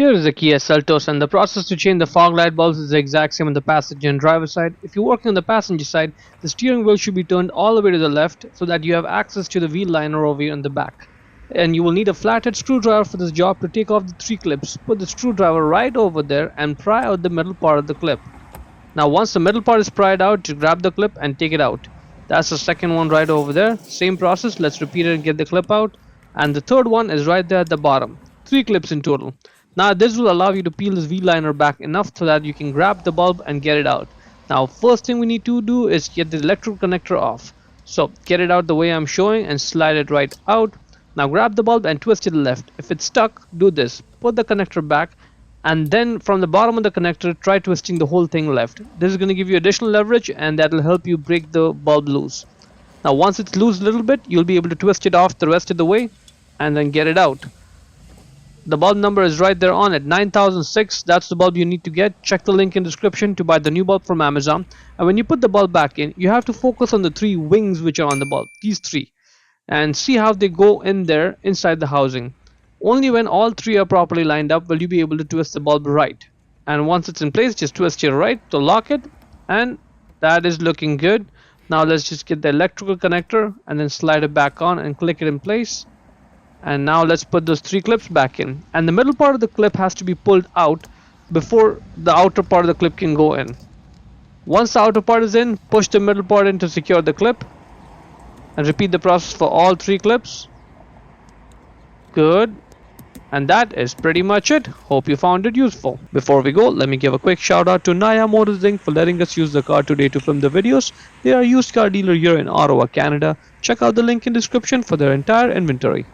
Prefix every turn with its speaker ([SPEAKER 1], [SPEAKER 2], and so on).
[SPEAKER 1] Here is a Kia Seltos, and the process to change the fog light bulbs is the exact same on the passenger and driver side. If you're working on the passenger side, the steering wheel should be turned all the way to the left so that you have access to the wheel liner over here in the back. And you will need a flathead screwdriver for this job to take off the 3 clips. Put the screwdriver right over there and pry out the middle part of the clip. Now once the middle part is pried out, you grab the clip and take it out. That's the second one right over there. Same process, let's repeat it and get the clip out. And the third one is right there at the bottom. 3 clips in total. Now this will allow you to peel this V-liner back enough so that you can grab the bulb and get it out. Now first thing we need to do is get the electrical connector off. So get it out the way I'm showing and slide it right out. Now grab the bulb and twist to the left. If it's stuck, do this. Put the connector back and then from the bottom of the connector try twisting the whole thing left. This is going to give you additional leverage and that will help you break the bulb loose. Now once it's loose a little bit, you'll be able to twist it off the rest of the way and then get it out. The bulb number is right there on it, 9006. That's the bulb you need to get. Check the link in description to buy the new bulb from Amazon. And when you put the bulb back in, you have to focus on the 3 wings which are on the bulb, these 3, and see how they go in there inside the housing. Only when all 3 are properly lined up will you be able to twist the bulb right. And once it's in place, just twist your right to lock it, and that is looking good. Now let's just get the electrical connector and then slide it back on and click it in place. And now let's put those 3 clips back in, and the middle part of the clip has to be pulled out before the outer part of the clip can go in. Once the outer part is in, push the middle part in to secure the clip and repeat the process for all 3 clips. Good. And that is pretty much it. Hope you found it useful. Before we go, let me give a quick shout out to Naya Motors Inc. for letting us use the car today to film the videos. They are a used car dealer here in Ottawa, Canada. Check out the link in description for their entire inventory.